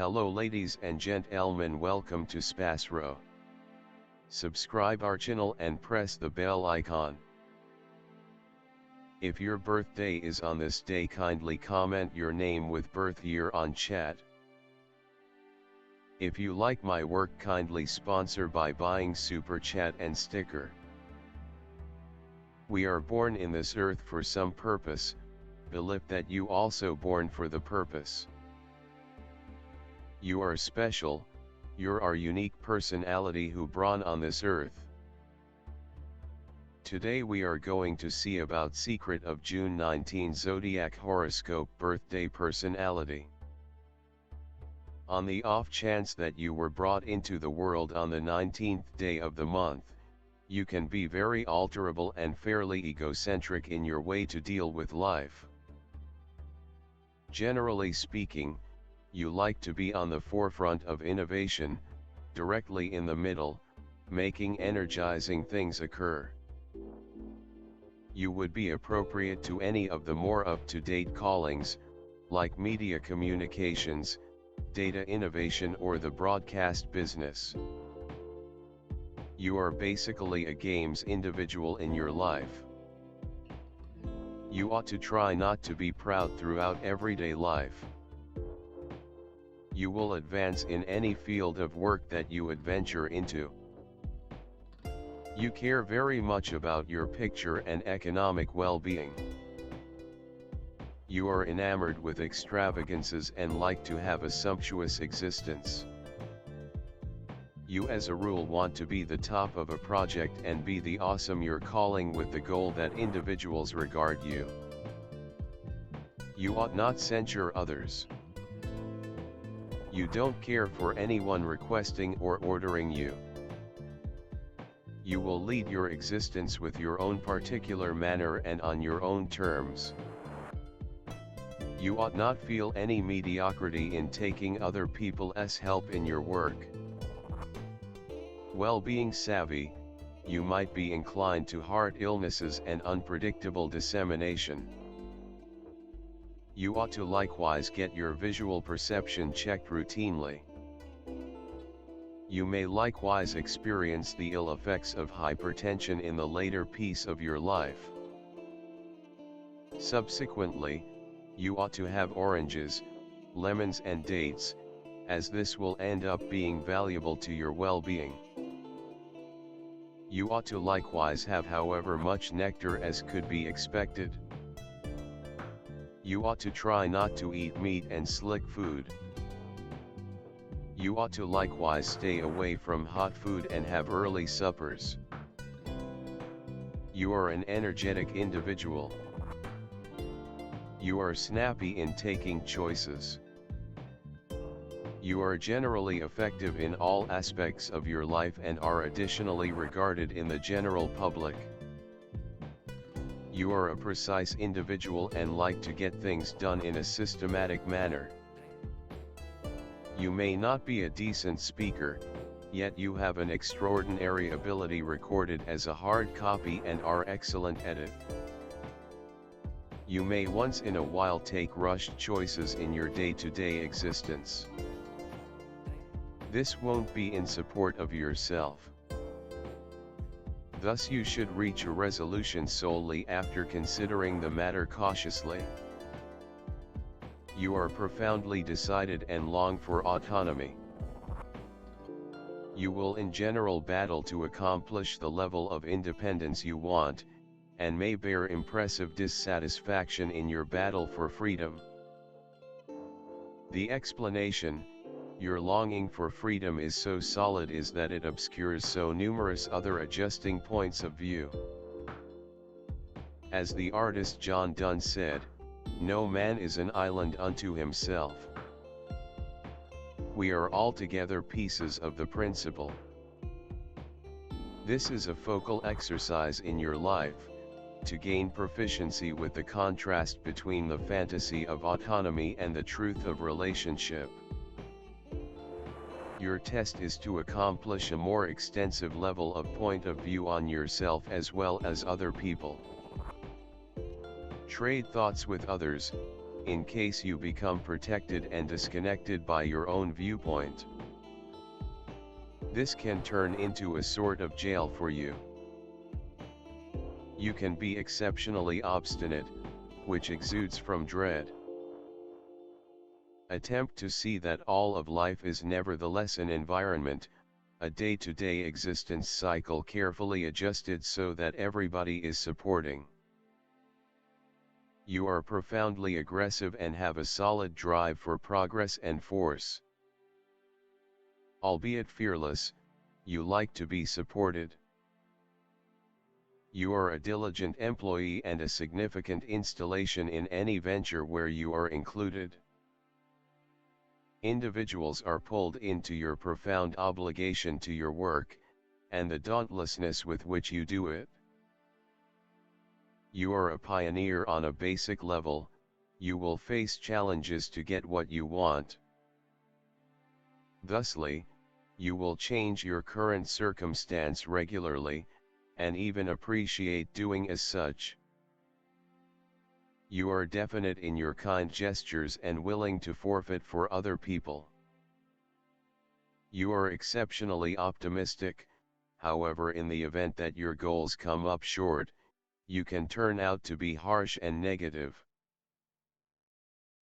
Hello ladies and gentlemen, welcome to SPASRO. Subscribe our channel and press the bell icon. If your birthday is on this day, kindly comment your name with birth year on chat. If you like my work, kindly sponsor by buying super chat and sticker. We are born in this earth for some purpose, believe that you also born for the purpose. You are special, you're our unique personality who born on this earth. Today we are going to see about secret of June 19 Zodiac horoscope birthday personality. On the off chance that you were brought into the world on the 19th day of the month, you can be very alterable and fairly egocentric in your way to deal with life. Generally speaking, you like to be on the forefront of innovation, directly in the middle, making energizing things occur. You would be appropriate to any of the more up-to-date callings, like media communications, data innovation or the broadcast business. You are basically a games individual in your life. You ought to try not to be proud throughout everyday life. You will advance in any field of work that you adventure into. You care very much about your picture and economic well-being. You are enamored with extravagances and like to have a sumptuous existence. You as a rule want to be the top of a project and be the awesome you're calling with the goal that individuals regard you. You ought not censure others. You don't care for anyone requesting or ordering you. You will lead your existence with your own particular manner and on your own terms. You ought not feel any mediocrity in taking other people's help in your work. Well-being savvy, you might be inclined to heart illnesses and unpredictable dissemination. You ought to likewise get your visual perception checked routinely. You may likewise experience the ill effects of hypertension in the later piece of your life. Subsequently, you ought to have oranges, lemons and dates, as this will end up being valuable to your well-being. You ought to likewise have however much nectar as could be expected. You ought to try not to eat meat and slick food. You ought to likewise stay away from hot food and have early suppers. You are an energetic individual. You are snappy in taking choices. You are generally effective in all aspects of your life and are additionally regarded in the general public. You are a precise individual and like to get things done in a systematic manner. You may not be a decent speaker, yet you have an extraordinary ability recorded as a hard copy and are excellent at it. You may once in a while take rushed choices in your day-to-day existence. This won't be in support of yourself. Thus you should reach a resolution solely after considering the matter cautiously. You are profoundly decided and long for autonomy. You will in general battle to accomplish the level of independence you want, and may bear impressive dissatisfaction in your battle for freedom. The explanation, your longing for freedom is so solid is that it obscures so numerous other adjusting points of view. As the artist John Donne said, "No man is an island unto himself." We are altogether pieces of the principle. This is a focal exercise in your life, to gain proficiency with the contrast between the fantasy of autonomy and the truth of relationship. Your test is to accomplish a more extensive level of point of view on yourself as well as other people. Trade thoughts with others, in case you become protected and disconnected by your own viewpoint. This can turn into a sort of jail for you. You can be exceptionally obstinate, which exudes from dread. Attempt to see that all of life is nevertheless an environment, a day-to-day existence cycle carefully adjusted so that everybody is supporting. You are profoundly aggressive and have a solid drive for progress and force. Albeit fearless, you like to be supported. You are a diligent employee and a significant installation in any venture where you are included. Individuals are pulled into your profound obligation to your work, and the dauntlessness with which you do it. You are a pioneer on a basic level, you will face challenges to get what you want. Thusly, you will change your current circumstance regularly, and even appreciate doing as such. You are definite in your kind gestures and willing to forfeit for other people. You are exceptionally optimistic, however, in the event that your goals come up short, you can turn out to be harsh and negative.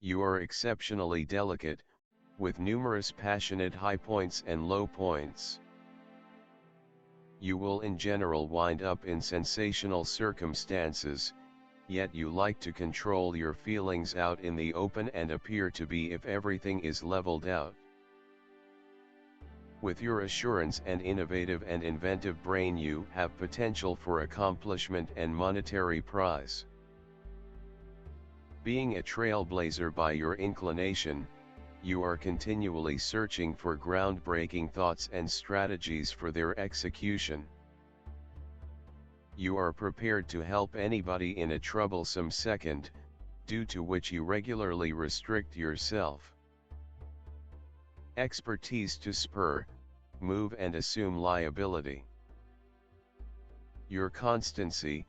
You are exceptionally delicate, with numerous passionate high points and low points. You will in general wind up in sensational circumstances, yet you like to control your feelings out in the open and appear to be if everything is leveled out. With your assurance and innovative and inventive brain, you have potential for accomplishment and monetary prize. Being a trailblazer by your inclination, you are continually searching for groundbreaking thoughts and strategies for their execution. You are prepared to help anybody in a troublesome second, due to which you regularly restrict yourself. Expertise to spur, move and assume liability. Your constancy,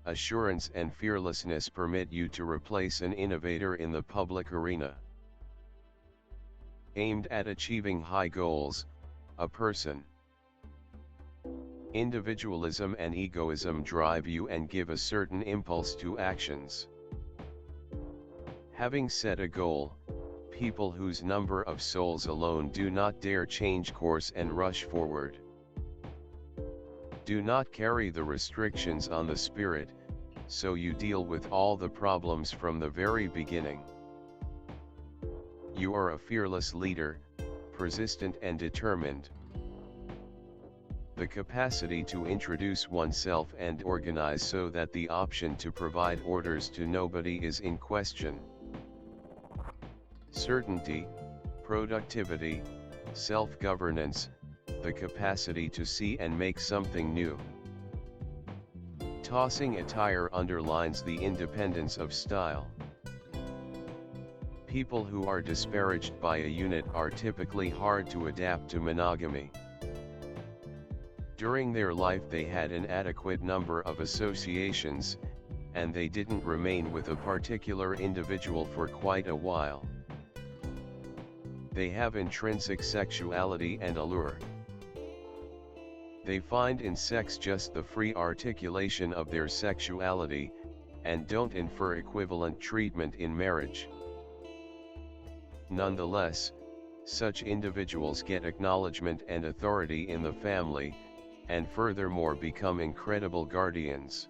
assurance and fearlessness permit you to replace an innovator in the public arena. Aimed at achieving high goals, a person. Individualism and egoism drive you and give a certain impulse to actions. Having set a goal, people whose number of souls alone do not dare change course and rush forward. Do not carry the restrictions on the spirit, so you deal with all the problems from the very beginning. You are a fearless leader, persistent and determined. The capacity to introduce oneself and organize so that the option to provide orders to nobody is in question. Certainty, productivity, self-governance, the capacity to see and make something new. Tossing a tire underlines the independence of style. People who are disparaged by a unit are typically hard to adapt to monogamy. During their life they had an adequate number of associations, and they didn't remain with a particular individual for quite a while. They have intrinsic sexuality and allure. They find in sex just the free articulation of their sexuality, and don't infer equivalent treatment in marriage. Nonetheless, such individuals get acknowledgement and authority in the family, and furthermore become incredible guardians.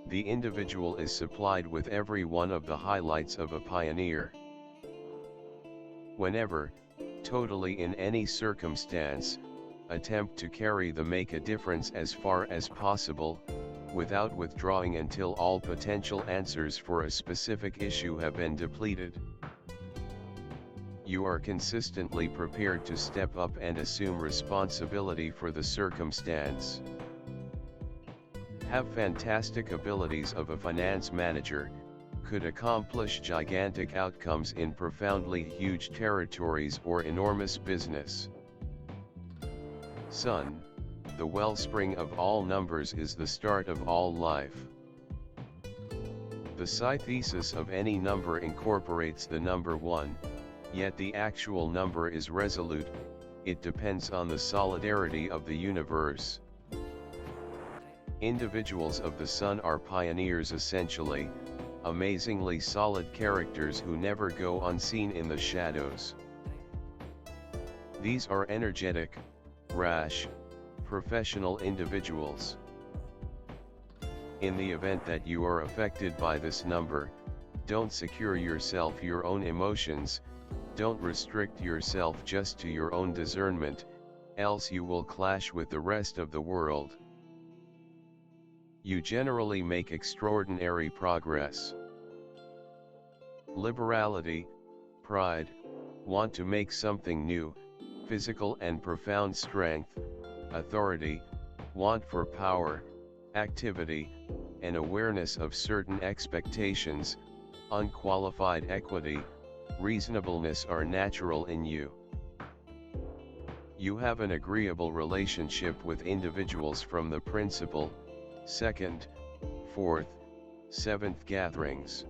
The individual is supplied with every one of the highlights of a pioneer. Whenever, totally in any circumstance, attempt to carry the make a difference as far as possible, without withdrawing until all potential answers for a specific issue have been depleted. You are consistently prepared to step up and assume responsibility for the circumstance. Have fantastic abilities of a finance manager, could accomplish gigantic outcomes in profoundly huge territories or enormous business. Sun, the wellspring of all numbers, is the start of all life. The psi thesis of any number incorporates the number 1, yet the actual number is resolute, it depends on the solidarity of the universe. Individuals of the Sun are pioneers essentially, amazingly solid characters who never go unseen in the shadows. These are energetic, rash, professional individuals. In the event that you are affected by this number, don't secure yourself your own emotions, don't restrict yourself just to your own discernment, else you will clash with the rest of the world. You generally make extraordinary progress. Liberality, pride, want to make something new, physical and profound strength, authority, want for power, activity, and awareness of certain expectations, unqualified equity, reasonableness are natural in you. You have an agreeable relationship with individuals from the principal, second, fourth, seventh gatherings.